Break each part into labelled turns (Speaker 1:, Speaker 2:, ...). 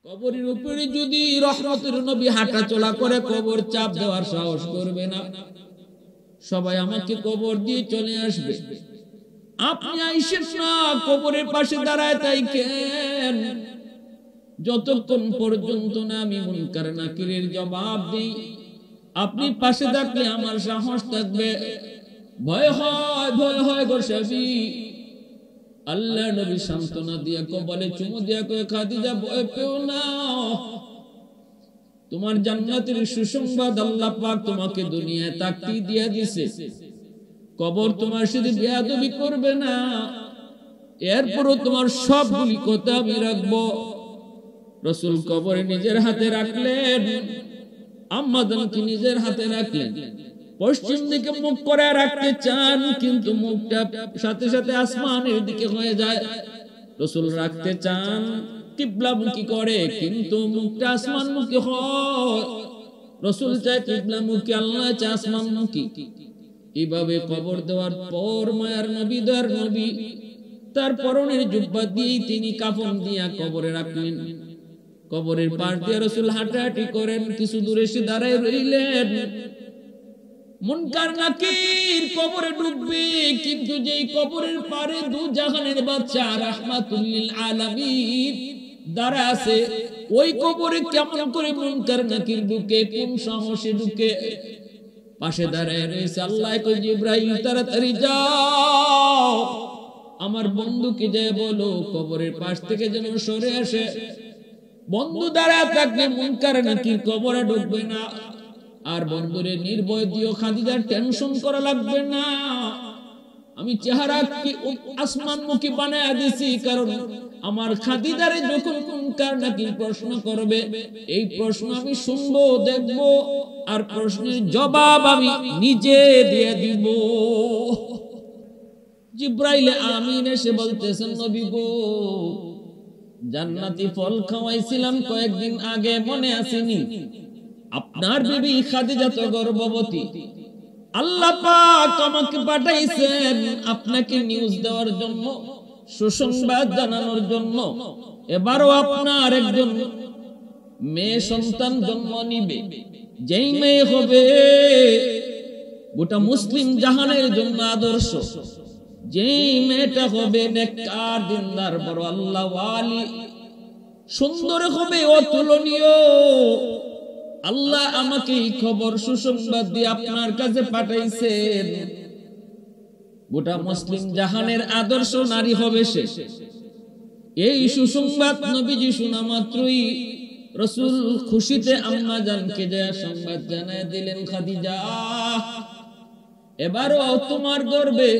Speaker 1: কবরের উপরে যদি রহমতের নবী হাঁটা চলা করে কবর চাপ দেওয়ার সাহস করবে না। সবাই আমাকে কবর দিয়ে চলে আসবে, আপনি আইসেন না কবরের পাশে দাঁড়ায় তাই কেন? যতক্ষণ পর্যন্ত না আমি মুনকার নাকিরের জবাব দিই, আপনি পাশে থাকলে আমার সাহস থাকবে। ভয় হয় গো শাফি। আল্লাহ নবী সান্ত্বনা দিয়া কবলে চুমু দিয়া কয়ে, খাদিজা ভয় পেও না, তোমার জান্নাতের সুসংবাদ আল্লাহ পাক তোমাকে দুনিয়ায় তাকতি দিয়া দিছে। কবর তোমার সাথে বেয়াদবি করবে না, এরপরও তোমার সবগুলি কথা আমি রাখবো। রাসূল কবরে নিজের হাতে রাখলেন, আম্মা জানকে নিজের হাতে রাখলেন। পশ্চিম দিকে মুখ করে রাখতে চান, কিন্তু মুখটা সাথে সাথে আসমানের দিকে হয়ে যায়। রাসূল রাখতে চান কিবলামুখী করে, কিন্তু মুখটা আসমানমুখী হয়। রাসূল চায় কিবলামুখী, আল্লাহ চায় আসমানমুখী। এইভাবে কবর দেওয়ার পর মায়ার নবী দয়ার নবী তার পরনের জুব্বা দিয়ে তিনি কাফন দিয়া কবরে রাখলেন। কবরের পাশ দিয়ে রাসূল হাঁটাহাঁটি করেন, কিছু দূরে এসে দাঁড়ায় রইলেন। মুনকার নাকির কবরে ঢুকবে, কিন্তু যেই কবরের পারে দু জাহানের বাদশা রাহমাতুল লিল আলামিন দাঁড়া আছে, ওই কবরে কেমন করে মুনকার নাকির ঢুকে, কোন সাহসে ঢুকে? পাশে দাঁড়ায় রয়েছে আল্লাহ কই, জিবরাইল তাড়াতাড়ি যাও, আমার বন্ধুকে যায় বলো কবরের পাশ থেকে যেন সরে আসে। বন্ধু দাঁড়ায় থাকলে মুনকার নাকির কবরে ঢুকবে না। আর বন্ধুরে নির্ভয় দিও, খাদিজার টেনশন করা লাগবে না, আমি চেহারা কি আসমানমুখী বানায়া দিছি, কারণ আমার খাদিজারে যখন মুনকার নাকির প্রশ্ন করবে, এই প্রশ্ন আমি শুনবো, দেখব, আর প্রশ্নের জবাব আমি নিজে দিয়ে দিব। জিবরাইল আমিন এসে বলতেছেন, নবী গো, জান্নাতি ফল খাওয়াইছিলাম কয়েকদিন আগে, মনে আসেনি? আপনার বিবি খাদিজা তো গর্ভবতী, আল্লাহ পাক আমাকে পাঠাইছেন আপনাকে নিউজ দেওয়ার জন্য, সুসংবাদ জানানোর জন্য। এবারও আপনার একজন মেয়ে সন্তান জন্ম নিবে, যেই মেয়ে হবে গোটা মুসলিম জাহানের জন্য আদর্শ, যেই মেয়েটা হবে নেককার দিনদার বড় আল্লাহ ওয়ালি, সুন্দর হবে, অতুলনীয়। আল্লাহ আমাকে এই খবর সুসংবাদ দিয়ে আপনার কাছে পাঠাইছেন, গোটা মুসলিম জাহানের আদর্শ নারী হবে সে। এই সুসংবাদ নবীজি শোনা মাত্রই রাসূল খুশিতে আম্মা জানকে যায় সংবাদ জানায় দিলেন, খাদিজা এবারও তোমার গর্ভে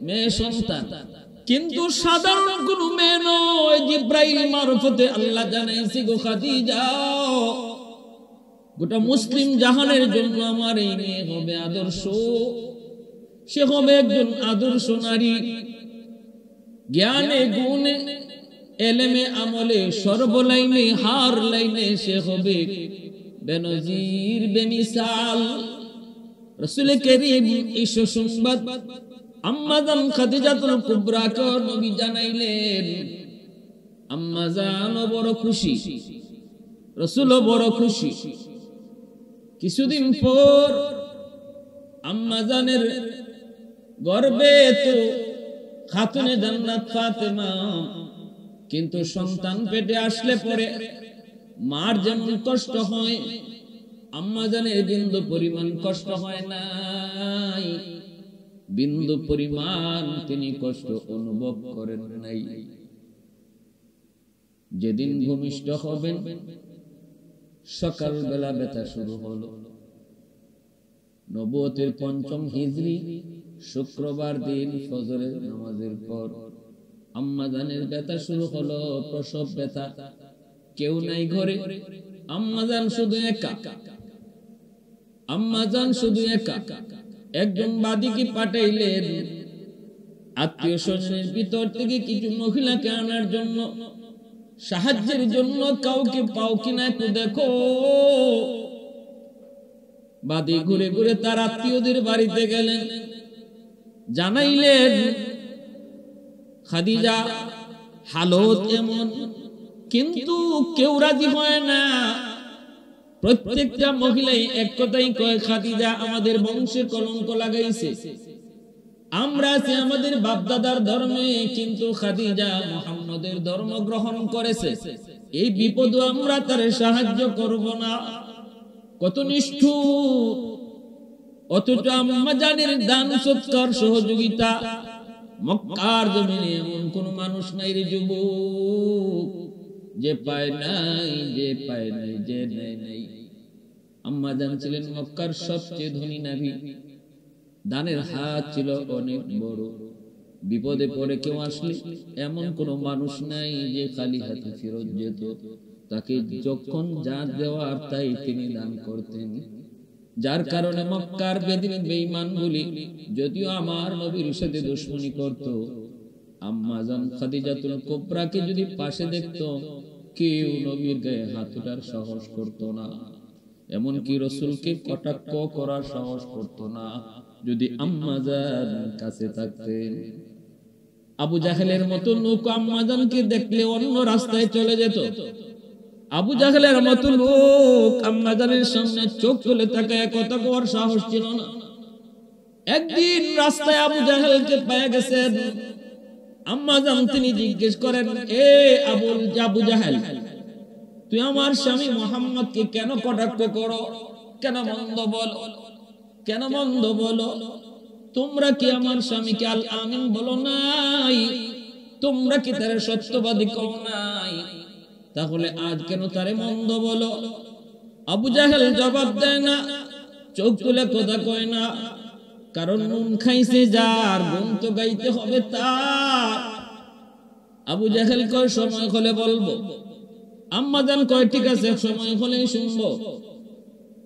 Speaker 1: মেয়ে সন্তান, কিন্তু সাধারণ কোনো মেয়ে নয়, জিবরাইল মারফতে আল্লাহ জানাইছে গো খাদিজা, গোটা মুসলিম জাহানের জন্য আমার এই মেয়ে হবে আদর্শ। সে হবে একজন আদর্শ নারী, জ্ঞানে গুণে এলেমে আমলে সর্বলাইনে হার লাইনে সে হবে বেনজির বেমিসাল। রাসূল করিম এই সুসংবাদ আম্মা জান খাদিজাতুল কুবরাকে নবী জানাইলেন। আম্মা জান বড় খুশি, রাসূলও বড় খুশি। কিছুদিন পর আম্মা জানের গর্ভে তো খাতুনে জান্নাত ফাতেমা, কিন্তু সন্তান পেটে আসলে পরে মার যেমন কষ্ট হয়, আম্মা জানের বিন্দু পরিমাণ কষ্ট হয় নাই, বিন্দু পরিমাণ তিনি কষ্ট অনুভব করেন নাই। যেদিন ভূমিষ্ঠ হবেন সকালবেলা ব্যথা শুরু হলো। নবুয়তের ৫ম হিজরি শুক্রবার দিন ফজরের নামাজের পর আম্মা জানের ব্যথা শুরু হলো, প্রসব ব্যথা। কেউ নাই ঘরে, আম্মা জান শুধু একা, আম্মা জান শুধু একা। একজন বাদীকে পাঠাইলেন আত্মীয় স্বজনের ভিতর থেকে কিছু মহিলাকে আনার জন্য, সাহায্যের জন্য। কাউকে পাও কিনা একটু দেখো। বাদী ঘুরে ঘুরে তার আত্মীয়দের বাড়িতে গেলেন, জানাইলেন খাদিজা হালত এমন, কিন্তু কেউ রাজি হয় না। প্রত্যেকটা মহিলাই এক কথাই কয়, খাদিজা আমাদের বংশে কলঙ্ক লাগাইছে। আমরা আছি আমাদের বাপদাদার ধর্মে, কিন্তু খাদিজা মুহাম্মদের ধর্ম গ্রহণ করেছে। এই বিপদে আমরা তার সাহায্য করব না। কত নিষ্ঠুর! অথচ আম্মা জানের দান সৎকার সহযোগিতা। মক্কার জমিনে এমন কোন মানুষ নাই রে যুবক, যে পায় নাই, যে পায় নাই, যে নেয় নাই। আম্মা জান ছিলেন মক্কার সবচেয়ে ধনী নারী। দানের হাত ছিল অনেক বড়। বিপদে পড়ে কেউ আসলে এমন কোন মানুষ নাই যে খালি হাতে ফেরত যেত। তাকে যখন যা দেওয়ার তাই তিনি দান করতেন। যার কারণে মক্কার বেঈমানগুলি যদিও আমার নবীর সাথে দুশমনি করত, আম্মা জান খাদিজাতুল কুবরাকে যদি পাশে দেখত, কেউ নবীর গায়ে হাত তোলার সাহস করত না। এমনকি রাসূলকে কটাক্ষ করার সাহস করত না যদি আম্মা জান কাছে থাকতেন। আবু জাহেলের মতো লোক আম্মা জানকে দেখলে অন্য রাস্তায় চলে যেত। আবু জাহেলের মতো লোক আম্মা জানের সামনে চোখ তুলে তাকায় কথা কওয়ার সাহস ছিল না। একদিন রাস্তায় আবু জাহেলকে পেয়ে গেছেন। আম্মা জান তিনি জিজ্ঞেস করেন, এ আবু জাহেল, তুই আমার স্বামী মুহাম্মদকে কেন কটাক্ষ করো? কেন মন্দ বলো? কেন মন্দ বলো? তোমরা কি আমার স্বামীকে আল আমিন বলো নাই? তোমরা কি তার সত্যবাদী কও নাই? তাহলে আজ কেন তারে মন্দ বলো? আবু জাহেল জবাব দেয় না, চোখ তুলে কথা কয় না। কারণ নুন খাইছে যার, গুণ তো গাইতে হবে তার। আবু জাহেল কয়, সময় হলে বলবো। আম্মা জান কয়, ঠিক আছে, সময় হলেই শুনবো।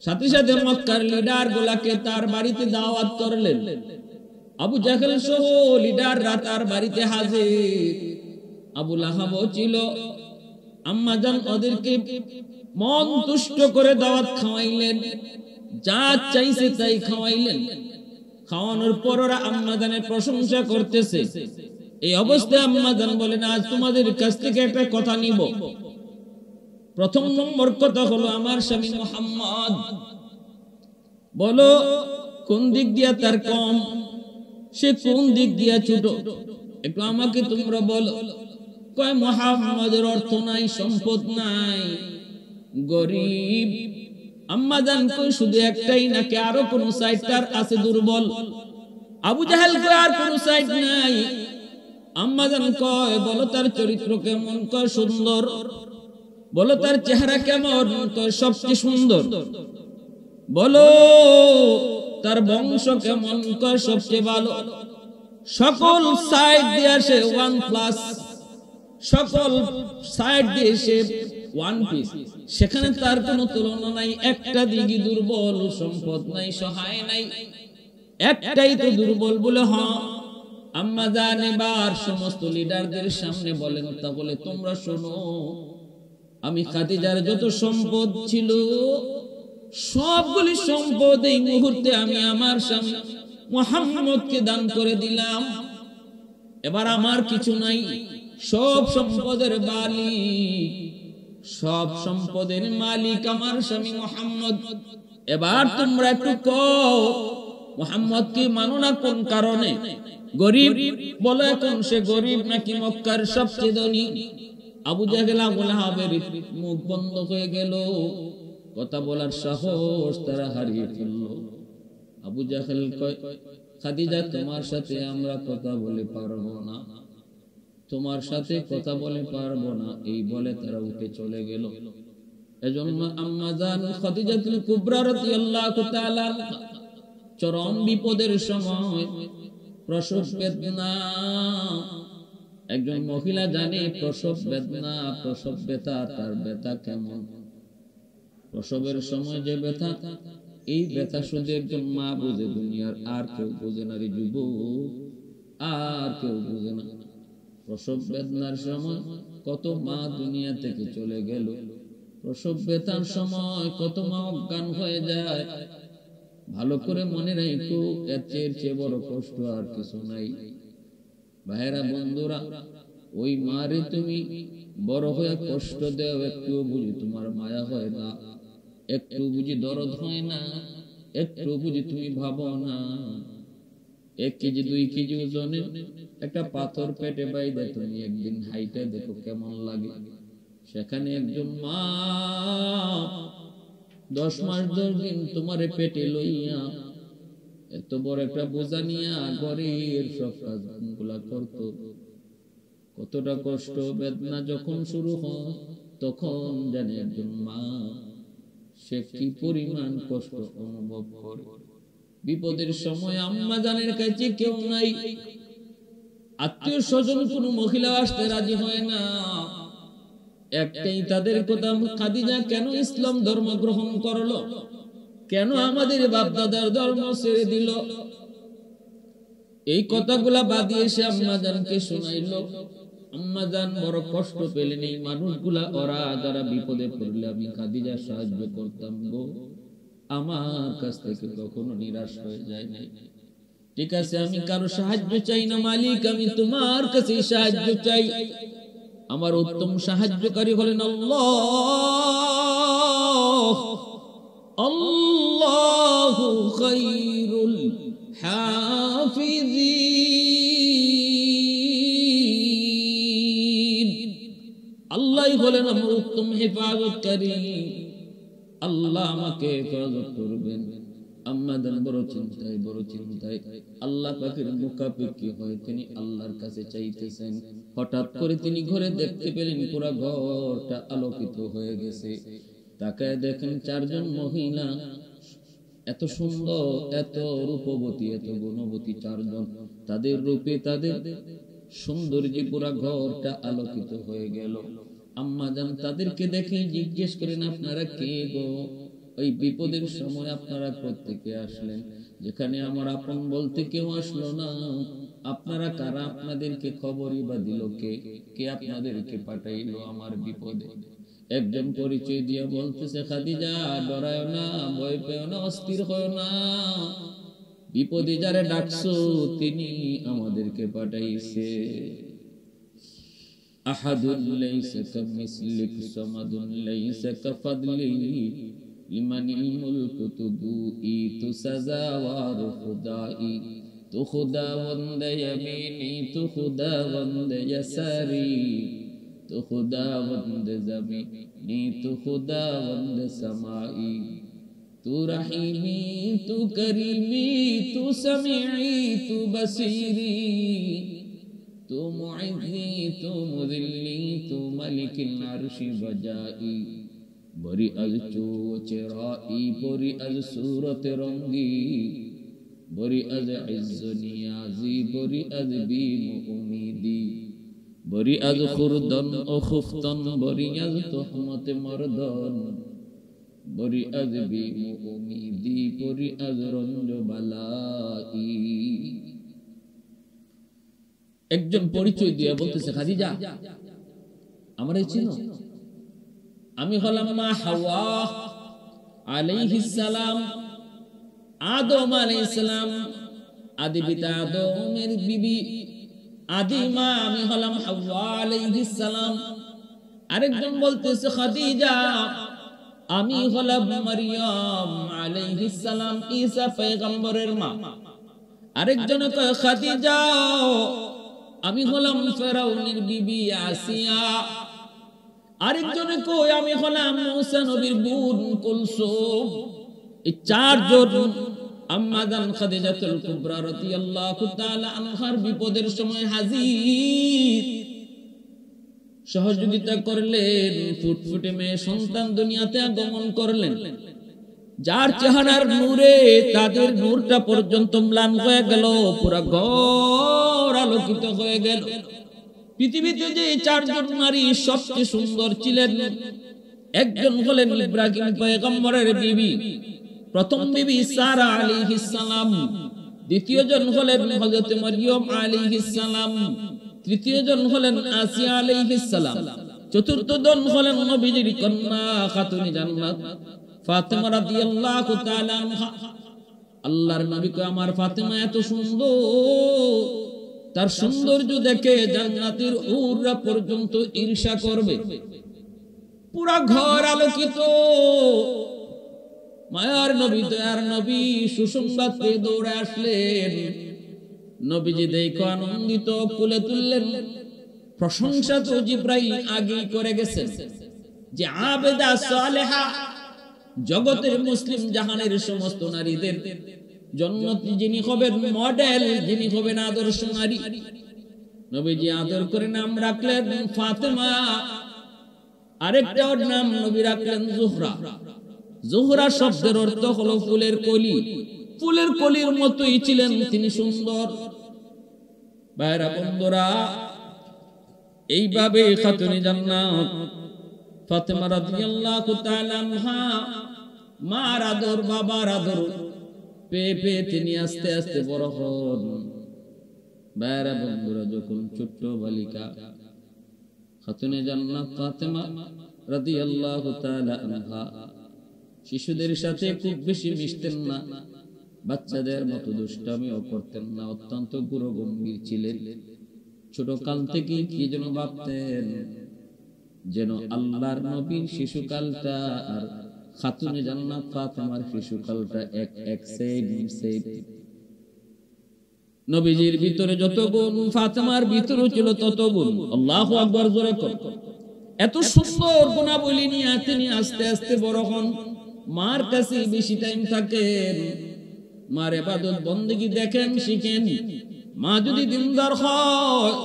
Speaker 1: সাথে সাথে মক্কার লিডার গুলাকে তার বাড়িতে দাওয়াত করলেন। আবু জাহেল সহ লিডাররা তার বাড়িতে হাজির। আবু লাহাবও ছিল। আম্মা জান ওদেরকে মন তুষ্ট করে দাওয়াত খাওয়াইলেন, যা চাইছে তাই খাওয়াইলেন। খাওয়ানোর পর ওরা আম্মা জানের প্রশংসা করতেছে। এই অবস্থায় আম্মা জান বলেন, আজ তোমাদের কাছ থেকে একটা কথা নিব। প্রথম নম্বর কথা হলো, আমার স্বামী মুহাম্মদ বলো কোন দিক দিয়া তার কম, সে কোন দিক দিয়া ছোট, একটু আমাকে তোমরা বলো। কয়, মুহাম্মদের অর্থ নাই, সম্পদ নাই, গরিব। আম্মা জান কই, শুধু একটাই নাকি আরো কোন সাইড তার আছে দুর্বল? আবু জাহেল কয়, আর কোন সাইড নাই। আম্মা জান কয়, বলো তার চরিত্র কেমন? কয়, সুন্দর। বলো তার চেহারা কেমন? কয়, সবচেয়ে সুন্দর। বলো তার বংশ কেমন? কয়, সবচেয়ে ভালো। সকল সাইড দিয়ে সে 1+, সকল সাইড দিয়ে সে 1 পিস। সেখানে তার কোনো তুলনা নাই। একটা দিকই দুর্বল, সম্পদ নাই, সহায় নাই, একটাই তো দুর্বল বলে। হ্যাঁ, আম্মা জান এবার সমস্ত লিডারদের সামনে বলেন, তাহলে তোমরা শোনো, আমি খাদিজার যত সম্পদ ছিল সবগুলি সম্পদ এই মুহূর্তে আমি আমার স্বামী মুহাম্মদকে দান করে দিলাম। এবার আমার কিছু নাই, সব সম্পদের মালিক, সব সম্পদের মালিক আমার স্বামী মুহাম্মদ। এবার তোমরা একটু কও, মুহাম্মদকে মানো না কোন কারণে? গরিব বলো, এখন সে গরিব নাকি মক্কার সবচেয়ে ধনী? আবু জাহেল আবু লাহাবের মুখ বন্ধ হয়ে গেল, কথা বলার সাহস তারা হারিয়ে ফেলল। আবু জাহেল কয়, খাদিজা তোমার সাথে আমরা কথা বলে পারবো না, তোমার সাথে কথা বলে পারবো না, এই বলে তারা উঠে চলে গেল। এজন্য আম্মা জান খাদিজাতুল কুবরা রাদিয়াল্লাহু তাআলা চরম বিপদের সময় প্রসব বেদনা, একজন মহিলা জানে প্রসব বেদনা, প্রসব ব্যথা, তার ব্যথা কেমন। প্রসবের সময় যে ব্যথা, এই ব্যথা শুধু একজন মা বুঝে, দুনিয়ার আর কেউ বুঝে না রে যুবক, আর কেউ বুঝে না। প্রসব বেদনার সময় কত মা দুনিয়া থেকে চলে গেল, প্রসব ব্যথার সময় কত মা অজ্ঞান হয়ে যায়। ভালো করে মনে রাখো, এর চেয়ে বড় কষ্ট আর কিছু নাই। ভাইরা বন্ধুরা, ওই মারে তুমি বড় হয়ে কষ্ট দাও, একটু বুঝি তোমার মায়া হয় না, একটু বুঝি দরদ হয় না, একটু বুঝি তুমি ভাবো না 1 কেজি 2 কেজি ওজনের একটা পাথর পেটে বাইদা তুমি একদিন হাইটা দেখো কেমন লাগে। সেখানে একজন মা 10 মাস 10 দিন তোমারে পেটে লইয়া এত বড় একটা বোঝা নিয়া ঘরের সব কাজগুলা করত। কতটা কষ্ট বেদনা যখন শুরু হয় তখন জানে একজন মা সে কি পরিমাণ কষ্ট অনুভব করে। বিপদের সময় আম্মা জানের কাছে কেউ নাই, আত্মীয় স্বজন কোনো মহিলা আসতে রাজি হয় না। একটাই তাদের কথা, খাদিজা কেন ইসলাম ধর্ম গ্রহণ করলো, কেন আমাদের বাপ দাদার ধর্ম ছেড়ে দিল, এই কথাগুলা বাদিয়ে সে আম্মা জানকে শোনাইলো। আম্মা জান বড় কষ্ট পেলেন। এই মানুষগুলা ওরা যারা বিপদে পড়লে আমি খাদিজা সাহায্য করতাম গো, আমার কাছ থেকে কখনো নিরাশ হয়ে যায় নাই। ঠিক আছে, আমি কারো সাহায্য চাই না মালিক, আমি তোমার কাছে সাহায্য চাই। আমার উত্তম সাহায্যকারী হলেন আল্লাহ। আল্লাহু খায়রুল হাফিজিন। আল্লাহ হলেন আমার উত্তম হেফাজতকারী। আল্লাহ আমাকে হেফাজত করবেন। আম্মা জান বড় চিন্তায় আল্লাহ পাকের মুখাপেক্ষী হয়ে তিনি আল্লাহর কাছে চাইতেছেন। হঠাৎ করে তিনি ঘরে দেখতে পেলেন পুরো ঘরটা আলোকিত হয়ে গেছে। তাকায় দেখেন 4 জন মহিলা, এত সুন্দর, এত রূপবতী, এত গুণবতী 4 জন। তাদের রূপে, তাদের সৌন্দর্যে পুরো ঘরটা আলোকিত হয়ে গেল। আম্মা জান তাদেরকে দেখে জিজ্ঞেস করেন, আপনারা কে গো? ওই বিপদের সময় আপনারা প্রত্যেকে আসলেন, যেখানে আমার আপন বলতে কেউ আসলো না। আপনারা কারা? আপনাদেরকে খবরই বা দিল কে? কে আপনাদেরকে পাঠাইলো আমার বিপদে? একজন পরিচয় দিয়ে বলতেছে, খাদিজা ডরায় না, ভয় পেও না, অস্থির হয় না, বিপদে যারে ডাকছো তিনি আমাদেরকে পাঠাইছে। আহাদুল লাইসা কামিসলিক সামাদুল লাইসা কাফাদলি লিমানিল মুলকু তুদুই তুসাজাওয়ার খুদাই তু খুদাওয়ান্দ ইয়ামিনি তু খুদাওয়ান্দ ইয়াসারি তু খুদাওয়ান্দ জামিনি তু খুদাওয়ান্দ সামাই তু রহিমি তু করিমি তু সামিঈ তু বসীরি তু মুইজ্জি তু মুযিল্লি তু মালিকিল আরশি বজাই বরি আজ চো চেরাই বরি আজ সূরত রঙ্গি বরি আজ ইজ্জ নিয়াজি বরি আজ বীম উমিদি বরি আজ খুরদন ও খুফতন বরি আজ তুহমত মরদন বরি আজ বীম উমিদি বরি আজ রঞ্জ বালাই। একজন পরিচয় দিয়ে বলতেছে, খাদিজা আমারে চিনো? আমি হলাম মা হাওয়া আলাইহিস সালাম, আদম আলাইহিস সালাম, আদি পিতা আদমের বিবি, আদি মা আমি হলাম হাওয়া আলাইহিস সালাম। আরেকজন বলতেছে, খাদিজা আমি হলাম মারইয়াম আলাইহিস সালাম, ঈসা পয়গম্বরের মা। আরেকজন কয়, খাদিজা আমি হলাম ফেরাউনের বিবি আসিয়া। আরেকজনে কই আমি হলাম মুসা নবীর বোন কুলসুম। এই 4 জন আম্মা জান খাদিজাতুল কুবরা রাদিয়াল্লাহু তাআলা আনহার বিপদের সময় হাজির, সহযোগিতা করলেন। ফুটফুটে মেয়ে সন্তান দুনিয়াতে আগমন করলেন, যার চেহারার নূরে তাদের নূরটা পর্যন্ত ম্লান হয়ে গেল, পুরো ঘর আলোকিত হয়ে গেল। পৃথিবীতে যে 4 জন নারী সবচেয়ে সুন্দর ছিলেন, একজন হলেন ইব্রাহিম পয়গম্বরের বিবি, প্রথম বিবি সারা আলাইহিস সালাম। দ্বিতীয় জন হলেন হযরত মরিয়ম আলাইহিস সালাম। তৃতীয় জন হলেন আসিয়া আলাইহিস সালাম। চতুর্থ জন হলেন নবীজির কন্যা খাতুনে জান্নাত ফাতেমা রাদিয়াল্লাহু তাআলা আনহা। আল্লাহর নবী কয়, আমার ফাতেমা এত সুন্দর, তার সৌন্দর্য দেখে জান্নাতের হুররা পর্যন্ত ঈর্ষা করবে। পুরা ঘর আলোকিত। মায়ার নবী দয়ার নবী সুসংবাদ পেয়ে দৌড়ে আসলেন। নবীজি দেখে আনন্দিত, কোলে তুললেন। প্রশংসা তো জিব্রাইল আগেই করে গেছেন যে আবেদা সালেহা, জগতের মুসলিম জাহানের সমস্ত নারীদের জন্য যিনি হবেন মডেল, যিনি হবেন আদর্শ নারী। নবীজি আদর করে নাম রাখলেন ফাতেমা, আরেকটা নাম নবী রাখলেন জোহরা। জোহরা শব্দের অর্থ হলো ফুলের কলি। ফুলের কলির মতোই ছিলেন তিনি সুন্দর। ভাইরা বন্ধুরা, এইভাবে খাতুনে জান্নাত ফাতেমা রাদিয়াল্লাহু তাআলা আনহা মার আদর, বাবার আদর পেয়ে পেয়ে তিনি আস্তে আস্তে বড় হন। ভাইরা বন্ধুরা, যখন ছোট্ট বালিকা খাতুনে জান্নাত ফাতেমা রাদিয়াল্লাহু তাআলা আনহা শিশুদের সাথে খুব বেশি মিশতেন না, বাচ্চাদের মতো দুষ্টামিও করতেন না, অত্যন্ত গুরুগম্ভীর ছিলেন। ছোট কাল থেকেই কি যেন ভাবতেন যেন আল্লাহর নবীর শিশুকালটা আর খাতুনে জান্নাত ফাতেমার শিশুকালটা এক সেম। নবীজির ভিতরে যত গুণ ফাতেমার ভিতরে ছিল তত গুণ। আল্লাহু আকবার, জোরে কর। এত সুন্দর গুণাবলী নিয়ে তিনি আস্তে আস্তে বড় হন। মার কাছে বেশি টাইম থাকেন, মার ইবাদত বন্দেগী দেখেন, শিখেন। মা যদি দিনদার হয়,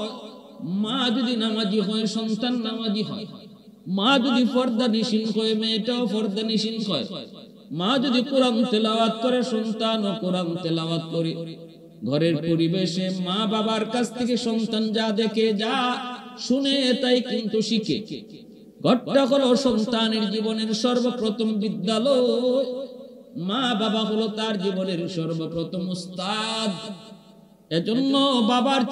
Speaker 1: মা যদি নামাজি হয়, সন্তান নামাজি হয়। মা যদি পর্দানিশীন হয়, মেয়েটাও পর্দানিশীন হয়। মা যদি কোরআন তেলাওয়াত করে, সন্তানও কোরআন তেলাওয়াত করে। ঘরের পরিবেশে মা বাবার কাছ থেকে সন্তান যা দেখে, যা শুনে, তাই কিন্তু শিখে। ঘরটা হলো সন্তানের জীবনের সর্বপ্রথম বিদ্যালয়। মা বাবা হলো তার জীবনের সর্বপ্রথম উস্তাদ। এজন্য বাবার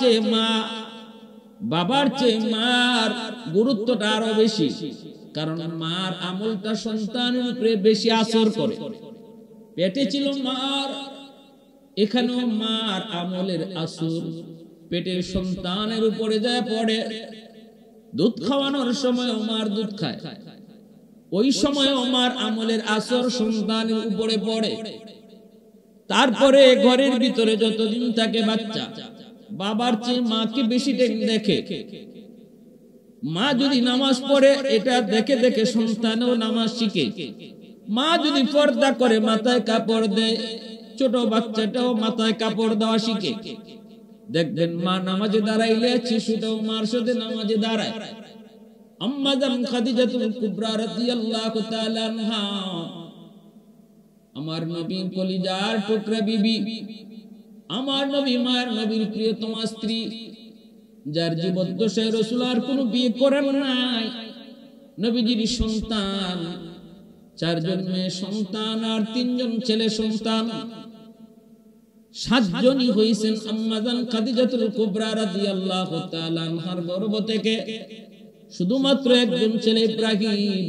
Speaker 1: চেয়ে মার গুরুত্বটা আরো বেশি, কারণ মার আমলটা সন্তানের উপরে বেশি আসর করে। পেটে ছিল মার, এখানেও মার আমলের আসর পেটের সন্তানের উপরে যায় পড়ে। দুধ খাওয়ানোর সময় মার দুধ খায়, ওই সময় মার আমলের আসর সন্তানের উপরে পড়ে। তারপরে ঘরের ভিতরে যতদিন থাকে বাচ্চা, বাবার চেয়ে মাকে বেশি দেখে। মা যদি নামাজ পড়ে, এটা দেখে দেখে সন্তানও নামাজ শিখে। মা যদি পর্দা করে, মাথায় কাপড় দেয়, ছোট বাচ্চাটাও মাথায় কাপড় দেওয়া শিখে। দেখবেন মা নামাজে দাঁড়াইলে শিশুটাও মার সাথে নামাজে দাঁড়ায়। আম্মা জান খাদিজাতুল কুবরা রাদিয়াল্লাহু তাআলা আনহা, আমার নবী কলিজার টুকরা বিবি, আমার নবী মায়ের নবীর প্রিয়তমা স্ত্রী, যার জীবদ্দশায় রাসূল আর কোনো বিয়ে করেন নাই। নবীজির সন্তান 4 জন মেয়ে সন্তান আর 3 জন ছেলে সন্তান। 7 জনই হইছেন আম্মা জান খাদিজাতুল কুবরা রাদিয়াল্লাহু তাআলা আনহার গর্ভ থেকে। শুধুমাত্র একজন ছেলে ইব্রাহিম,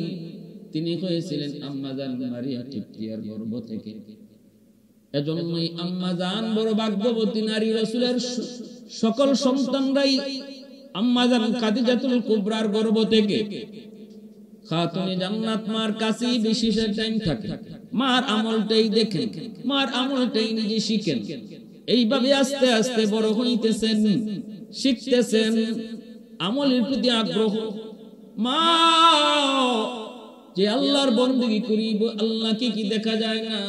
Speaker 1: তিনি হয়েছিলেন আম্মা জান মারিয়া কিপ্তিয়ার গর্ভ থেকে। এজন্যই আম্মা জান বড় ভাগ্যবতী নারী। রাসূলের সকল সন্তানরাই আম্মা জান খাদিজাতুল কুবরার গর্ভ থেকে। খাতুনে জান্নাত মার কাছেই বেশি টাইম থাকে, মার আমলটাই দেখেন, মার আমলটাই নিজে শিখেন। এইভাবে আস্তে আস্তে বড় হইতেছেন, শিখতেছেন, আমলের প্রতি আগ্রহ। মা যে আল্লাহর বন্দেগী করিব, আল্লাহকে কি দেখা যায় না?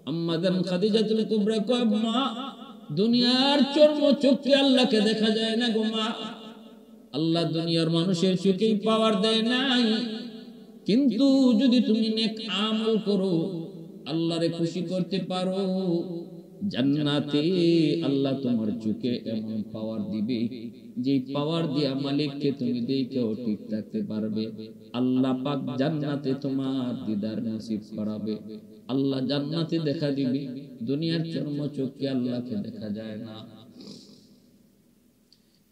Speaker 1: আম্মা জান খাদিজাতুল কুবরা কয়, মা দুনিয়ার চর্ম চোখে আল্লাহকে দেখা যায় না গো মা। আল্লাহ দুনিয়ার মানুষের চোখেই পাওয়ার দেয় নাই, কিন্তু যদি তুমি নেক আমল করো, আল্লাহরে খুশি করতে পারো, জান্নাতে আল্লাহ তোমার চোখে এমন পাওয়ার দিবে যে পাওয়ার দিয়া মালিককে তুমি দেখেও ঠিক থাকতে পারবে। আল্লাহ পাক জান্নাতে তোমার দিদার নসিব করাবে। আল্লাহ জান্নাতে দেখা দিবে, দুনিয়ার চর্ম চোখে আল্লাহকে দেখা যায় না।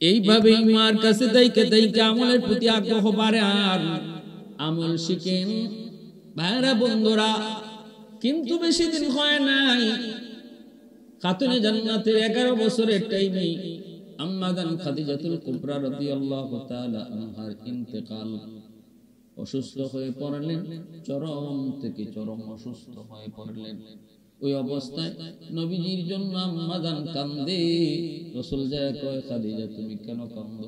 Speaker 1: এইভাবেই মার কাছে দাইকে দাইকে আমলের প্রতি আগ্রহ বাড়ে আর আমল শিখেন। ভাইরা বন্ধুরা, কিন্তু বেশি দিন হয় নাই খাতুনে জান্নাতের 11 বছরের টাইমে আম্মা জান খাদিজাতুল কুবরা রাদিয়াল্লাহু তাআলা আনহার ইন্তেকাল। অসুস্থ হয়ে পড়লেন, চরম থেকে চরম অসুস্থ হয়ে পড়লেন। ওই অবস্থায় নবীজির জন্য আম্মা জান কান্দে। রাসূল যায় কয়, খাদিজা তুমি কেন কাঁদো?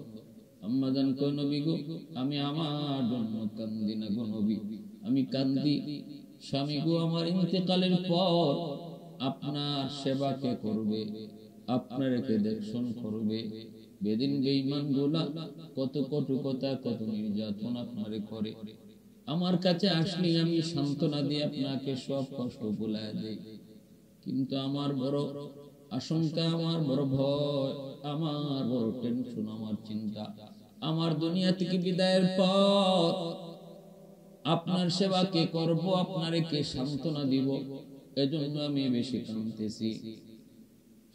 Speaker 1: আম্মা জান কয়, নবী গো, আমি আমার জন্য কান্দি না গো নবী, আমি কান্দি স্বামী গো আমার ইন্তেকালের পর আপনার সেবা কে করবে, আপনার কে দেখশন করবে। বেদিন বেঈমান গুলা কত কটু কথা, কত নির্যাতন আপনারে করে। আমার কাছে আসলে আমি সান্ত্বনা দিয়ে আপনাকে সব কষ্ট ভুলায় দেই, কিন্তু আমার বড় আশঙ্কা, আমার বড় ভয়, আমার বড় টেনশন, আমার চিন্তা, আমার দুনিয়া থেকে বিদায়ের পর আপনার সেবা কে করব, আপনারে কে সান্ত্বনা দিব, এজন্য আমি বেশি কাঁদতেছি।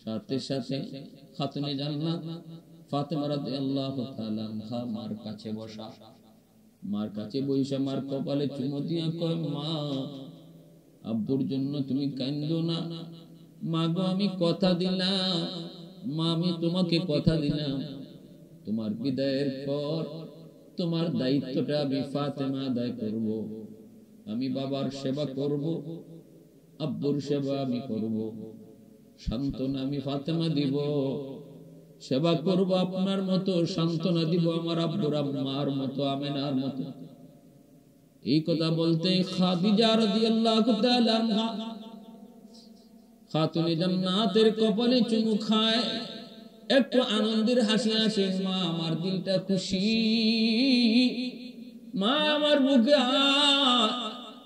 Speaker 1: সাথে সাথে খাতুনে জান্নাত ফাতেমা রাদিয়াল্লাহু তাআলা আনহা মার কাছে বসা, মার কাছে বইসা মার কপালে চুমু দিয়া কয়, মা আব্বুর জন্য তুমি কাঁদো না। মা গো আমি কথা দিলাম, মা আমি তোমাকে কথা দিলাম, তোমার বিদায়ের পর তোমার দায়িত্বটা আমি ফাতেমা আদায় করব। আমি বাবার সেবা করব, আব্বুর সেবা আমি করব, সান্ত্বনা আমি ফাতেমা দিব, সেবা করব আপনার মতো, সান্ত্বনা দিব আমার আব্বুর আম্মার মতো, আমেনার মতো। এই কথা বলতে খাদিজা রাদিয়াল্লাহু তাআলা আনহা খাতুনে জান্নাতের কপালে চুমু খায়, একটু আনন্দের হাসি আসে। মা আমার দিলটা খুশি, মা আমার বুকে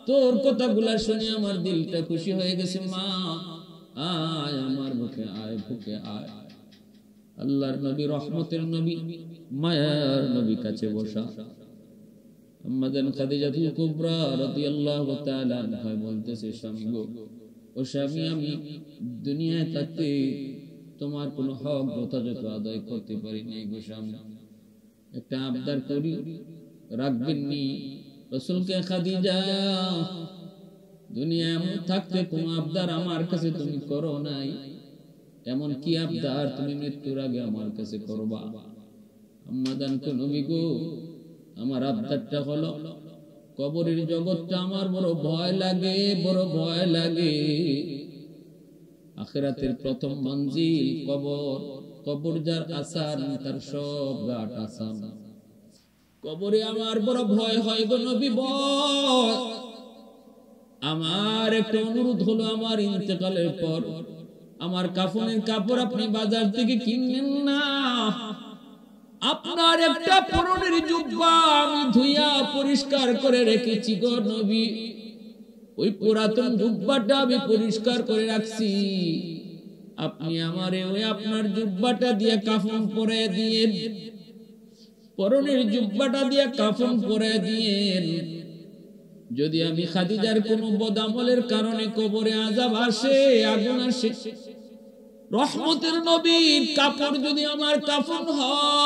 Speaker 1: তোর কথাগুলা শুনে আমার দিলটা খুশি হয়ে গেছে। মা আয় আমার বুকে আয়, বুকে আয়। আল্লাহর নবী, রহমতের নবী, মায়ার নবী কাছে বসা। আম্মা জান খাদিজাতুল কুবরা রাদিয়াল্লাহু তাআলা আনহা বলতেছে, স্বামী গো, ও স্বামী, আমি দুনিয়ায় থাকতে তোমার কোন হক যথাযথ আদায় করতে পারি নাই গো স্বামী, একটা আবদার করি, রাখবেন নি? রাসূলকে খাদিজা, দুনিয়ায় থাকতে কোন আবদার আমার কাছে তুমি করো নাই, এমন কি আবদার তুমি মৃত্যুর আগে আমার কাছে করবা? আম্মা জান কয়, নবী গো, আমার আবদারটা হলো, কবরের জগৎটা আমার বড় ভয় লাগে, বড় ভয় লাগে। আখিরাতের প্রথম মঞ্জিল কবর, কবর যার আসান তার সব ঘাট আসান। কবরে আমার বড় ভয় হয় গো নবী, ভয়। আমার একটা অনুরোধ হলো, আমার ইন্তেকালের পর আমার কাফনের কাপড় আপনি বাজার থেকে কিনবেন না, আপনার একটা পরনের জুব্বা আমি ধুইয়া পরিষ্কার করে রেখেছি গো নবী, ওই পুরাতন জুব্বাটা আমি পরিষ্কার করে রাখছি, আপনি আমারে ওই আপনার জুব্বাটা দিয়ে কাফন পরায় দিয়েন, পরনের জুব্বাটা দিয়ে কাফন পরায় দিয়েন। যদি আমি খাদিজার কোনো বদামলের কারণে কবরে আযাব আসে, আগুন আসে, রহমতের নবীর কাপড় যদি আমার কাফন হয়,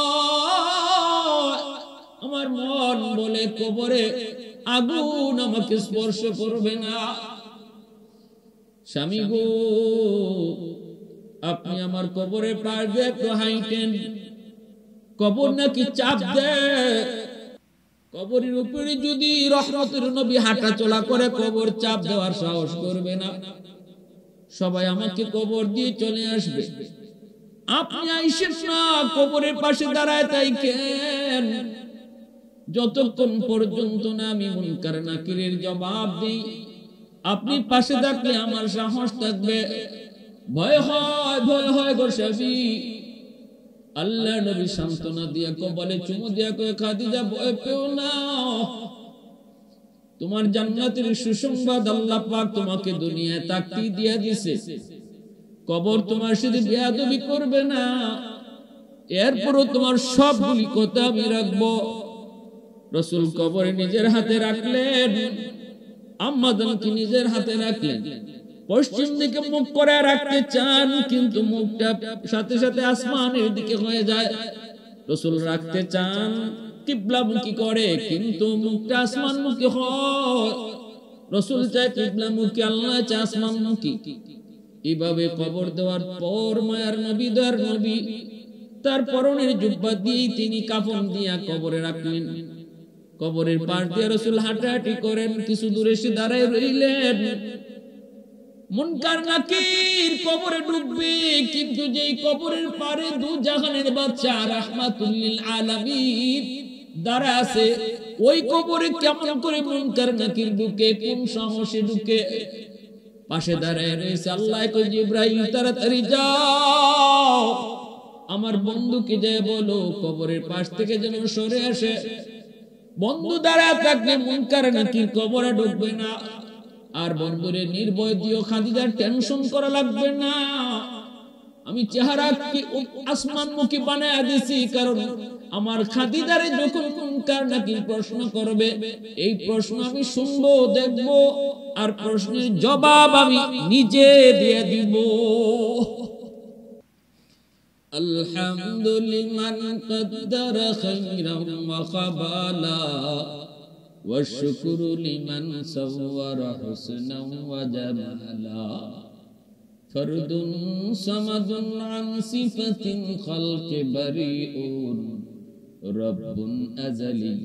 Speaker 1: আমার মন বলে কবরে আগুন আমাকে স্পর্শ করবে না। স্বামী গো, আপনি আমার কবরে পার দিয়ে একটু হাইটেন, কবর নাকি চাপ দেয়, কবরের উপরে যদি রহমতের নবী হাঁটা চলা করে, কবর চাপ দেওয়ার সাহস করবে না, সবাই আমাকে কবর দিয়ে চলে আসবে, আপনি আইসেন না, কবরের পাশে দাঁড়ায় তাই কেন? যতক্ষণ পর্যন্ত না আমি মুনকার নাকিরের জবাব দিই, আপনি পাশে থাকলে আমার সাহস থাকবে। ভয় হয়, ভয় হয় গো স্বামী। আল্লাহ নবী সান্ত্বনা দিয়া কপালে চুমু দিয়া কয়, খাদিজা ভয় পেও না, তোমার জান্নাতের সুসংবাদ আল্লাহ পাক তোমাকে দুনিয়ায় থাকতে দিয়া দিয়েছে, কবর তোমার সাথে বেয়াদবি করবে না, এরপরও তোমার সবগুলি কথা আমি রাখবো। রাসূল কবরে নিজের হাতে রাখলেন, আম্মা জানকে নিজের হাতে রাখলেন, পশ্চিম দিকে মুখ করে রাখতে চান, কিন্তু মুখটা সাথে সাথে আসমানের দিকে হয়ে যায়। রাসূল রাখতে চান কিবলামুখী করে, কিন্তু মুখটা আসমানমুখী হয়। রাসূল চায় কিবলামুখী, আল্লাহ চায় আসমানমুখী। এইভাবে কবর দেওয়ার পর মায়ার নবী দয়ার নবী তার পরনের জুব্বা দিয়ে তিনি কাফন দিয়া কবরে রাখলেন। কবরের পাশ দিয়ে রাসূল হাঁটাহাঁটি করেন, কিছু দূরে এসে দাঁড়ায় রইলেন। মুনকার নাকির কবরে ঢুকবে, কিন্তু যেই কবরের পারে দু জাহানের বাদশা রাহমাতুল লিল আলামিন দাঁড়া আছে, ওই কবরে কেমন করে মুনকার নাকির ঢুকে, কোন সাহসে ঢুকে? পাশে দাঁড়ায় রয়েছে আল্লাহ কই জিবরাইল তাড়াতাড়ি যাও, আমার বন্ধুকে যায় বলো কবরের পাশ থেকে যেন সরে আসে। বন্ধু দাঁড়ায় থাকলে মুনকার নাকির কবরে ঢুকবে না। আর বন্ধুরে নির্ভয় দিও, খাদিজার টেনশন করা লাগবে না, আমি চেহারা কি আসমানমুখী বানায়া দিছি, কারণ আমার খাদিজারে যখন মুনকার নাকির প্রশ্ন করবে, এই প্রশ্ন আমি শুনবো, দেখবো, আর প্রশ্নের জবাব আমি নিজে দিয়ে দিব। আলহামদুলিল্লাহ কদ্দারা খাইরাম ওয়া খাবালা والشكر لمن صور حسنا وجمالا فرد صمد عن صفة الخلق بريء رب أزلي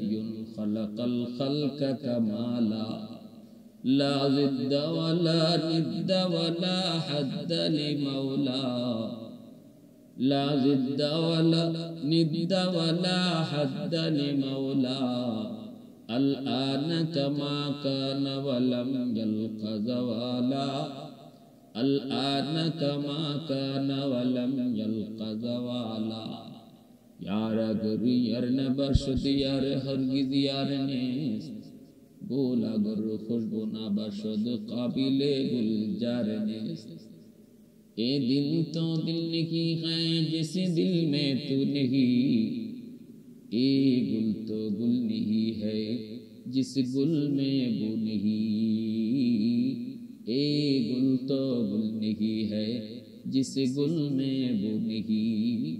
Speaker 1: خلق الخلق كمالا لا ضد ولا ند ولا حد لمولا لا ضد ولا ند ولا حد لمولا الآن كما كان ولم يلق زوالا الآن كما كان ولم يلق زوالا यार अगर यार न बरसत यार हरगिज यार ने बोल अगर खुशबू ना बरसत काबिले गुलजार ने ए दिल तो दिल नहीं है जिस दिल में तू नहीं ए गुल तो गुल नहीं है जिस गुल में वो नहीं ए गुल तो गुल नहीं है जिस गुल में वो नहीं।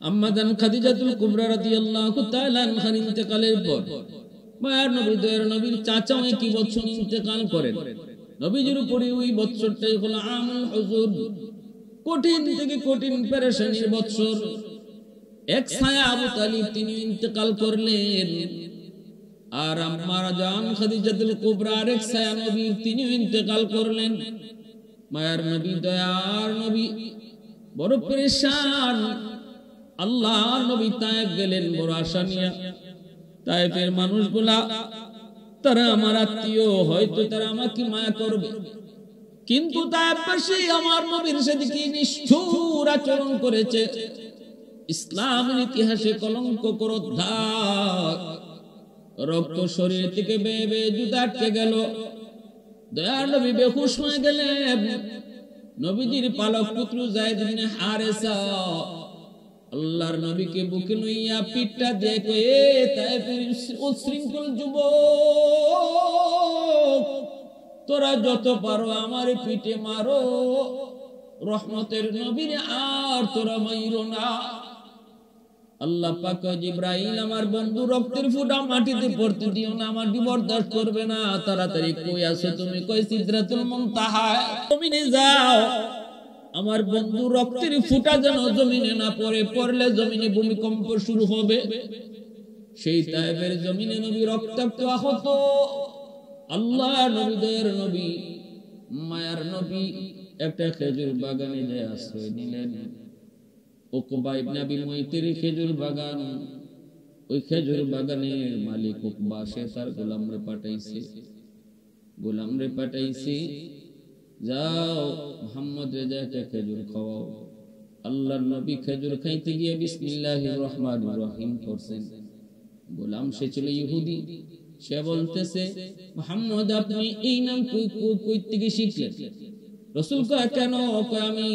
Speaker 1: আম্মাজান খাদিজাতুল কুবরা রাদিয়াল্লাহু তাআলা আনহার ইন্তেকালের পর মায়ার নবী দয়ার নবীর চাচা একই বছর ইন্তেকাল করেন। নবীজির উপরে ওই বছরটাই হলো আমুল হুজুর, কঠিন থেকে কঠিন পেরেশানির বছর। এক ছায়া আবু তালিব তিনি ইন্তেকাল করলেন, আর আম্মা জান খাদিজাতুল কুবরা আরেক ছায়া নবী তিনি ইন্তেকাল করলেন। মায়ার নবী দয়ার নবী বড় পেরেশান। আল্লাহর নবী তায়েফ গেলেন বড় আশা নিয়ে। তায়েফের মানুষগুলা তারা আমার আত্মীয়, হয়তো তারা আমাকে মায়া করবে, কিন্তু তায়েফবাসী আমার নবীর সাথে কি নিষ্ঠুর আচরণ করেছে, ইসলামের ইতিহাসে কলঙ্ক করোদ্ধার। রক্ত শরীর থেকে বেয়ে বেয়ে জুতা আটকে গেল। দয়ার নবী বেহুশ হয়ে গেলেন। নবীজির পালক পুত্র যায়েদ ইবনে হারেসা আল্লাহর নবীকে বুকে লইয়া পিঠটা দিয়ে কয়ে, তায়েফের উচ্ছৃঙ্খল যুবক, তোরা যত পারো আমার পিঠে মারো, রহমতের নবীর আর তোরা মাইরো না। আল্লাহ পাক জিবরাইল, আমার বন্ধু রক্তের ফোঁটা মাটিতে পড়তে দিও না, মাটি বরদাস্ত করবে না। তাড়াতাড়ি কই আছো তুমি? কই সিদরাতুল মুনতাহা। জমিনে যাও, আমার বন্ধু রক্তের ফোঁটা যেন জমিনে না পড়ে, পড়লে জমিনে ভূমিকম্প শুরু হবে। সেই তায়েফের জমিনে নবী রক্তাক্ত আহত। আল্লাহ নবী দয়ার নবী মায়ার নবী একটা খেজুর বাগানে যায় আশ্রয় নিলেন। উকবা ইবনে আবি মুয়তির খেজুর বাগান, ওই খেজুর বাগানের মালিক উকবা সে তার গোলামরে পাঠাইছে, যাও মুহাম্মদ রেজাকে খেজুর খাওয়াও। আল্লাহর নবী খেজুর খাইতে গিয়ে বিসমিল্লাহির রহমানির রহিম করছেন। গোলাম সে ছিল ইহুদি, সে বলতেছে, মুহাম্মদ আপনি এই নাম কই থেকে শিখলেন? রাসূল কয়, কেন? কয়, আমি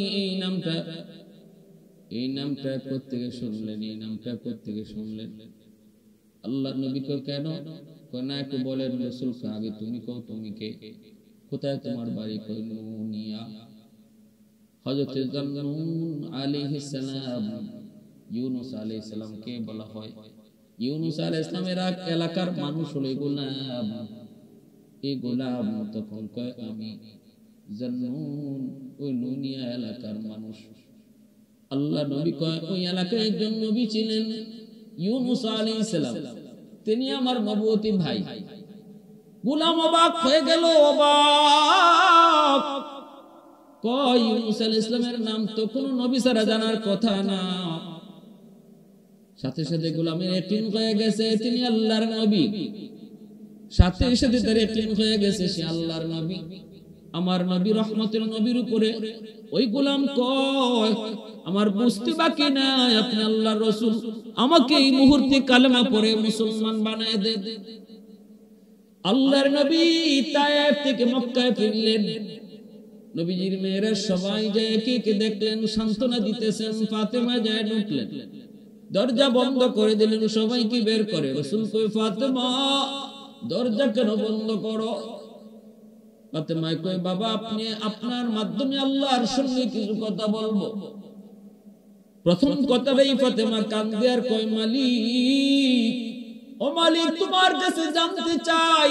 Speaker 1: এই নামটা কোত্থেকে শুনলেন? এই নামটা কোত্থেকে শুনলেন? আল্লাহর নবী কয়, কেন? কয়, না একটু বলেন। রাসূল কয়, আগে তুমি কও, তুমি কে? কোথায় তোমার বাড়ি? কয়, নুনিয়া। হযরত জান্নুন আলাইহিস সালাম, ইউনূস আলাইহিস সালাম কে বলা হয়? ইউনূস আলাইহিস সালামের এলাকার মানুষ হলো গোলাম। এই গোলাম তখন কয় আমি জান্নুন, ওই নুনিয়া এলাকার মানুষ। আল্লাহ নবী কয় ওই এলাকায় একজন নবী ছিলেন ইউনুস আলাইহিস সালাম, তিনি আমার নবুয়তি ভাই। গোলাম অবাক হয়ে গেল, অবাক, কয় ইউনুস আলাইহিস সালামের নাম তো কোনো নবী ছাড়া জানার কথা না। সাথে সাথে গোলামের ইয়াকিন হয়ে গেছে তিনি আল্লাহর নবী, সাথে সাথে তার ইয়াকিন হয়ে গেছে সে আল্লাহর নবী, আমার নবী রহমতের নবীর উপরে। ওই গোলাম কয় আমার বুঝতে বাকি নাই আপনি আল্লাহর রাসূল, আমাকে এই মুহূর্তে কালেমা পড়ে মুসলমান বানায় দেন। আল্লাহর নবী তায়েফ থেকে মক্কায় ফিরলেন। নবীজির মেয়েরা সবাই যায় একে একে দেখলেন, সান্ত্বনা দিতেছেন। ফাতেমা যায় ঢুকলেন, দরজা বন্ধ করে দিলেন, সবাইকে বের করে। রাসূল কয় ফাতেমা দরজা কেন বন্ধ করো? ফাতেমা কয় বাবা আপনি আপনার মাধ্যমে আল্লাহর সঙ্গে কিছু কথা বলবো। প্রথম কথাটাই ফাতেমা কান্দে আর কয় মালিক, ও মালিক তোমার কাছে জানতে চাই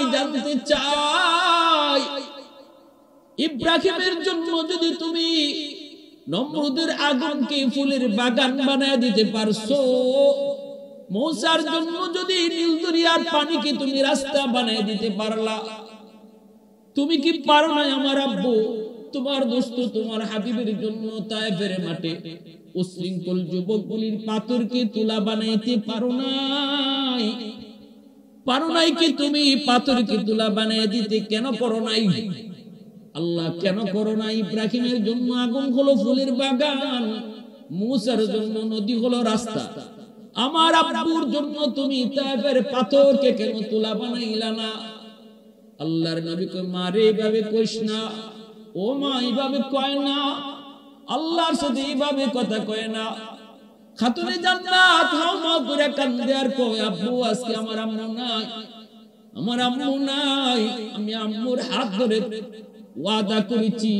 Speaker 1: ইব্রাহিমের জন্য যদি তুমি নমরুদের আগুনকে ফুলের বাগান বানায় দিতে পারছো, মূসার জন্য যদি নীল দরিয়ার পানিকে তুমি রাস্তা বানায় দিতে পারলা, তুমি কি পারো না আমার আব্বু তোমার দোস্ত তোমার হাবিবের জন্য তায়েফের মাঠে উশৃঙ্খল যুবকগুলির পাথরকে তুলা বানাইতে পারো নাই কি তুমি পাথরকে তুলা বানিয়ে দিতে কেন করো নাই? আল্লাহ কেন করো না? ইব্রাহিমের জন্য আগুন হলো ফুলের বাগান, মূসার জন্য নদী হলো রাস্তা, আমার আব্বুর জন্য তুমি তায়েফের পাথরকে কেন তুলা বানাইলা না? আল্লাহর নবী কয় মা রে এইভাবে কইস না, ও মা এইভাবে কয় না, আল্লাহর সাথে এইভাবে কথা কয় না। খাতুনে জান্নাত হাওমা করে কান্দে আর কয় আব্বু আজকে আমার আম্মু নাই, আমি আম্মুর হাত ধরে ওয়াদা করেছি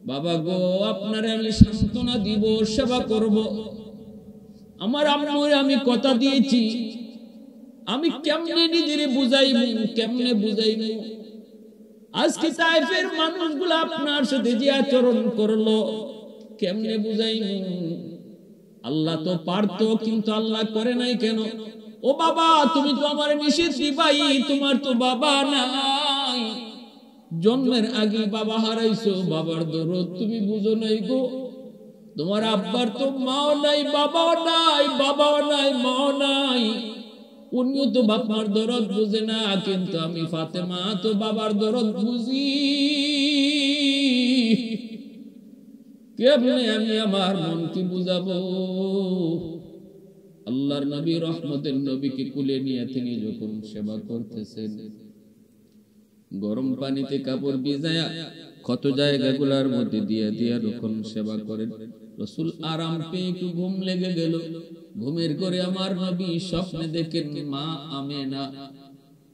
Speaker 1: বাবা গো আপনারে আমি সান্ত্বনা দিব, সেবা করব। আমার আম্মুর আমি কথা দিয়েছি, আমি কেমনে নিজেরে বুঝাইবো? আজকে তায়েফের মানুষগুলো আপনার সাথে যে আচরণ করলো কেমনে বুঝাইবো? আল্লাহ তো পারতো, কিন্তু আল্লাহ করে নাই কেন? ও বাবা তুমি তো আমার নিষেধ দিবাই, তোমার তো বাবা নাই, জন্মের আগে বাবা হারাইছো, বাবার দরদ তুমি বুঝো নাই গো। তোমার আব্বার তো মাও নাই, বাবাও নাই, মাও নাই, উনিও তো বাবার দরদ বুঝে না, কিন্তু আমি ফাতেমা তো বাবার দরদ বুঝি। কেমনে আমি আমার মনকে বুঝাবো? আল্লাহর নবী রহমতের নবীকে কুলে নিয়ে তিনি যখন সেবা করতেছেন, গরম পানিতে কাপড় ভিজায়া কত জায়গাগুলোর মধ্যে দিয়ে যখন সেবা করেন, রাসূল আরাম পেয়ে একটু ঘুম লেগে গেল। ঘুমের করে আমার নবী স্বপ্নে দেখেন মা আমেনা,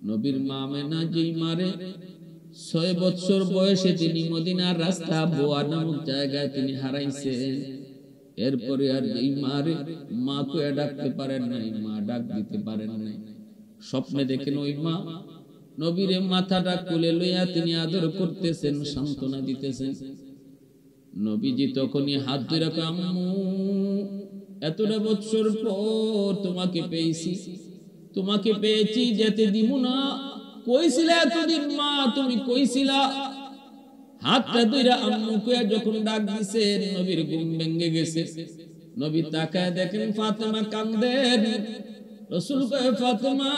Speaker 1: নবীর মা আমেনা যেই মারে 6 বছর বয়সে তিনি মদিনার রাস্তা বোয়া নামক জায়গায় তিনি হারাইছেন। এরপরে আর এই মারে মাকে ডাকতে পারেন নাই, মা ডাক দিতে পারেন নাই। স্বপ্নে দেখেন ওই মা নবীর মাথাটা কোলে লইয়া তিনি আদর করতেছেন, সান্ত্বনা দিতেছেন। নবীজি তখনই হাত ধরে কয় আম্মু এতটা বছর পর তোমাকে পেয়েছি যেতে দিব না, কইছিলা এতদিন মা, তুমি কইছিলা। হাতটা ধরে আম্মু কইয়া যখন ডাক দিছেন নবীর ঘুম ভেঙে গেছে। নবী তাকায় দেখেন ফাতেমা কান্দেন। রাসূল কয় ফাতেমা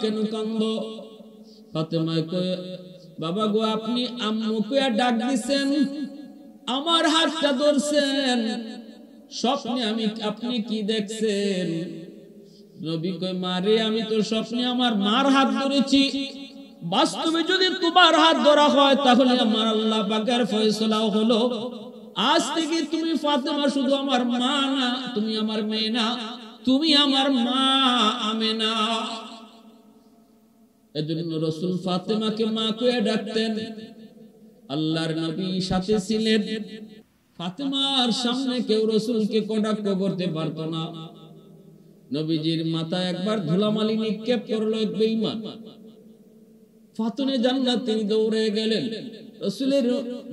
Speaker 1: কেন কান্দো? ফাতেমা কয় বাবা গো আপনি আম্মু কইয়া ডাক দিছেন, আমার হাতটা ধরছেন, স্বপ্নে আপনি কি দেখছেন? নবী কয় মারে আমি তো স্বপ্নে আমার মার হাত ধরেছি, বাস্তবে যদি তোমার হাত ধরা হয় তাহলে আমার আল্লাহ পাকের ফয়সালা হলো আজ থেকে তুমি ফাতেমা শুধু আমার মা না, তুমি আমার মেয়ে না, তুমি আমার মা আমেনা। এজন্য রাসূল ফাতেমাকে মা কয়ে ডাকতেন। আল্লাহর নবী সাথে ছিলেন, ফাতেমার সামনে কেউ রাসূলকে কটাক্ষ করতে পারত না। নবীজির মাথায় একবার ধুলামালি নিক্ষেপ করলো এক বেঈমান। ফাতুনে জান্নাত তিনি দৌড়ে গেলেন, রাসূলের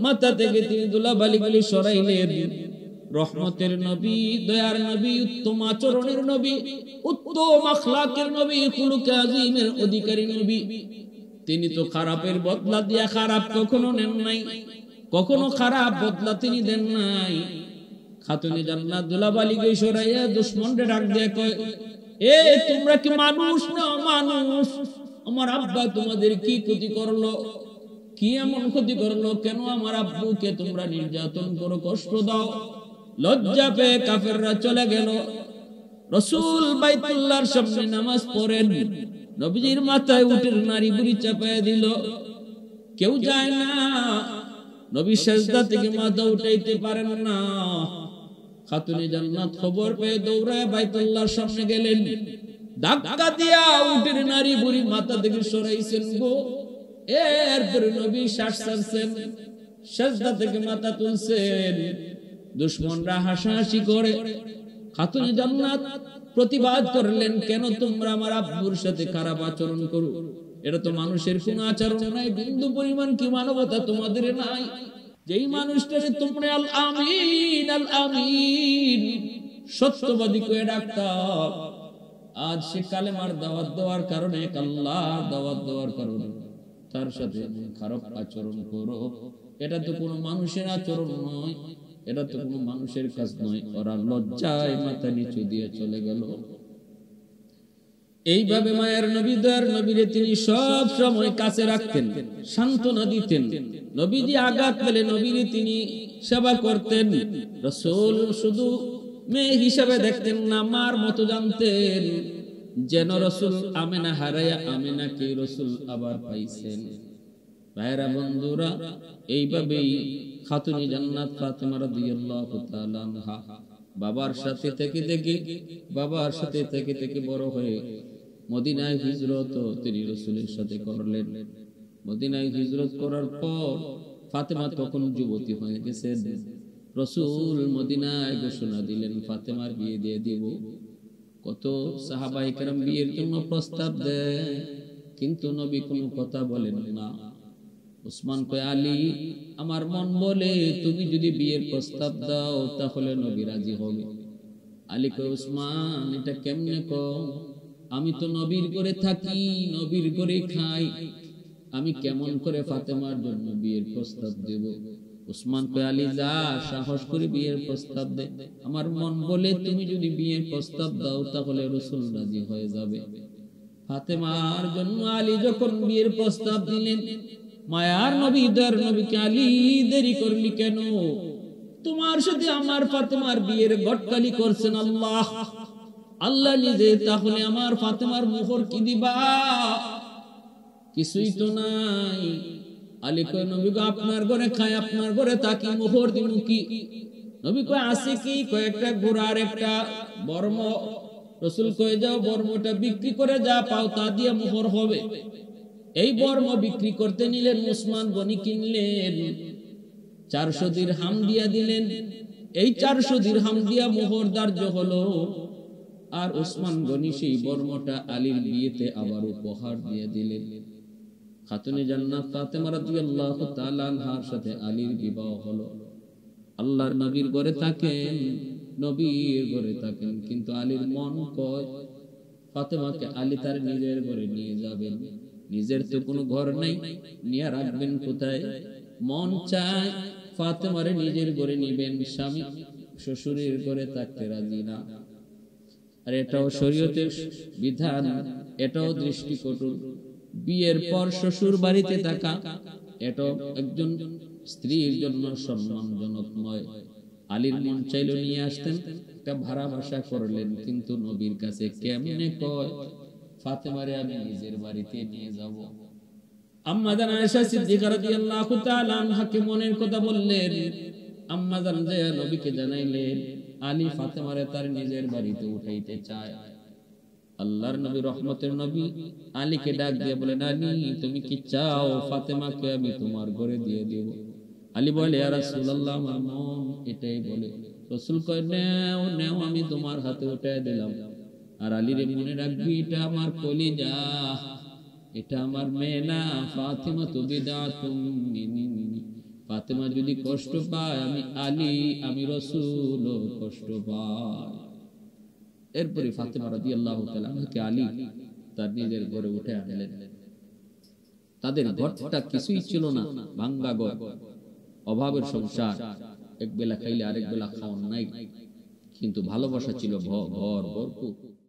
Speaker 1: মাথা থেকে তিনি ধুলাবালিগুলি সরাইলেন। রহমতের নবী, দয়ার নবী, উত্তম আচরণের নবী, উত্তম আখলাকের নবী, খুলুকে আযীমের অধিকারী নবী, তিনি তো খারাপের বদলা দিয়া খারাপ কখনো নেন নাই, কখনো খারাপ বদলা তিনি দেন নাই। খাতুনে জান্নাত ধুলাবালিকে সরাইয়া দুশমনরে ডাক দিয়ে কয়, এ তোমরা কি মানুষ না মানুষ? আমার আব্বা তোমাদের কি ক্ষতি করলো? কি এমন ক্ষতি করলো? কেন আমার আব্বুকে তোমরা নির্যাতন করো, কষ্ট দাও? লজ্জা পেয়ে কাফেররা চলে গেল। রাসূল বাইতুল্লাহর সামনে নামাজ পড়েন, নবীজির মাথায় উটের নাড়ি বুড়ি চাপায় দিল, কেউ যায় না। নবী সিজদা থেকে মাথা উঠাইতে পারেন না। খাতুনে জান্নাত খবর পেয়ে দৌড়ায় বাইতুল্লাহর সামনে গেলেন, ধাক্কা দিয়া উটের নাড়ি বুড়ি মাথা থেকে সরাইছেন গো। এরপরে নবী শ্বাস ছাড়ছেন, সিজদা থেকে মাথা তুলছেন। দুশমনরা হাসাহাসি করে। খাতুনে জান্নাত প্রতিবাদ করলেন, কেন তোমরা আমার আব্বুর সাথে খারাপ আচরণ করো? এটা তো মানুষের কোনো আচরণ নাই, বিন্দু পরিমাণ কি মানবতা তোমাদের নাই? যেই মানুষটাকে তোমরা আল আমিন আল আমিন সত্যবাদী করে ডাকতাম, আজ সে কালেমার দাওয়াত দেওয়ার কারণে, আল্লাহর দাওয়াত দেওয়ার কারণে তার সাথে খারাপ আচরণ করো। এটা তো কোনো মানুষের আচরণ নয়, এটা তো কোনো মানুষের কাজ নয়। ওরা লজ্জায় মাথা নিচু দিয়ে চলে গেল। এইভাবে মায়ের নবী, দয়ার নবীরে তিনি সব সময় কাছে রাখতেন, সান্ত্বনা দিতেন। নবীজি আঘাত পেলে নবীরে তিনি সেবা করতেন। রাসূল শুধু মেয়ে হিসাবে দেখতেন না, মার মতো জানতেন, যেন রাসূল আমেনা হারায়া আমেনাকে রাসূল আবার পাইছেন। ভাইরা বন্ধুরা, এইভাবেই খাতুনে জান্নাত ফাতেমা রাদিয়াল্লাহু তাআলা আনহা বাবার সাথে থেকে বড় হয়ে মদিনায় হিজরত তিনি রাসূলের সাথে করলেন। মদিনায় হিজরত করার পর ফাতেমা তখন যুবতী হয়ে গেছেন। রাসূল মদিনায় ঘোষণা দিলেন, ফাতেমার বিয়ে দিয়ে দিব। কত সাহাবায়ে কেরাম বিয়ের জন্য প্রস্তাব দেয়, কিন্তু নবী কোনো কথা বলেন না। উসমান কয়, আলী আমার মন বলে তুমি যদি বিয়ের প্রস্তাব দাও তাহলে নবী রাজি হবে। আলী কয়, উসমান এটা কেমনে কও? আমি তো নবীর ঘরে থাকি, নবীর ঘরে খাই, আমি কেমন করে ফাতেমার জন্য বিয়ের প্রস্তাব দেব? উসমান কয়, আলী যা, সাহস করে বিয়ের প্রস্তাব দে। আমার মন বলে তুমি যদি বিয়ের প্রস্তাব দাও তাহলে রাসূল রাজি হয়ে যাবে। ফাতেমার জন্য আলী যখন বিয়ের প্রস্তাব দিলেন, মায়ার নবী, দয়ার নবীকে, আলী দেরি করলি কেন? তোমার সাথে আমার ফাতেমার বিয়ের গটকালি করছেন আল্লাহ, আল্লাহ নিজে, তাহলে আমার ফাতেমার মোহর কি দিবা? কিছুই তো নাই। আলী কয়, নবী গো আপনার ঘরে খাই, আপনার ঘরে থাকি, মোহর দিমু কি? নবী কয়, আছে কি? কয়েকটা ঘোড়ার একটা বর্ম। রাসূল কয়ে, যাও বর্মটা বিক্রি করে যা পাও তা দিয়ে মোহর হবে। এই বর্ম বিক্রি করতে নিলেন, উসমান গনি কিনলেন, 400 দিরহাম দিয়া দিলেন। এই 400 দিরহাম দিয়া মোহর ধার্য হলো। আর উসমান গনি সেই বর্মটা আলীর বিয়েতে আবার উপহার দিয়ে দিলেন। খাতুনে জান্নাত ফাতেমা রাদিয়াল্লাহু তাআলা আনহার সাথে আলীর বিবাহ হলো। আল্লাহর নবীর ঘরে থাকেন, নবীর ঘরে থাকেন, কিন্তু আলীর মন কয় ফাতেমাকে আলী তার নিজের ঘরে নিয়ে যাবেন। নিজের তো কোনো ঘর নাই, নিয়ে রাখবেন কোথায়? মন চায় ফাতেমারে নিজের ঘরে নিবেন, স্বামী শ্বশুরের ঘরে থাকতে রাজি না। আর এটাও শরীয়তের বিধান, এটাও দৃষ্টিকটু। বিয়ের পর শ্বশুর বাড়িতে থাকা এটাও একজন স্ত্রীর জন্য সম্মানজনক নয়। আলীর মন চাইলো নিয়ে আসতেন, একটা ভাড়া বাসা করলেন, কিন্তু নবীর কাছে কেমনে কয় ফাতেমারে আমি নিজের বাড়িতে নিয়ে যাব? আম্মা জান আয়েশা সিদ্দিকা রাদিয়াল্লাহু তাআলা আনহাকে মনের কথা বললেন। আম্মা জান যে নবীকে জানাইলেন আলী ফাতেমারে তার নিজের বাড়িতে উঠাইতে চায়। আল্লাহর নবী, রহমতের নবী আলীকে ডাক দিয়ে বলেন, আলী তুমি কি চাও ফাতেমাকে আমি তোমার ঘরে দিয়ে দেব? আলী বলে, ইয়া রাসূলুল্লাহ আমার মন এটাই বলে। রাসূল কয়, নাও নাও, আমি তোমার হাতে উঠায় দিলাম। আর আলীর মনে রাখবি এটা আমার কলিজা, এটা আমার মেয়ে না, ফাতিমা তো বিদআতুম মিন্নি। ফাতিমা যদি কষ্ট পায়, আমি আলী, আমি রাসূল কষ্ট পাই। এরপরে ফাতিমা রাদিয়াল্লাহু তাআলা আনহাকে আলী তার নিজের ঘরে উঠে আনলেন। তাদের ঘরটা কিছুই ছিল না, ভাঙ্গা ঘর, অভাবের সংসার, এক বেলা খাইলে আরেক বেলা খাওয়ার নাই, কিন্তু ভালোবাসা ছিল ভরপুর।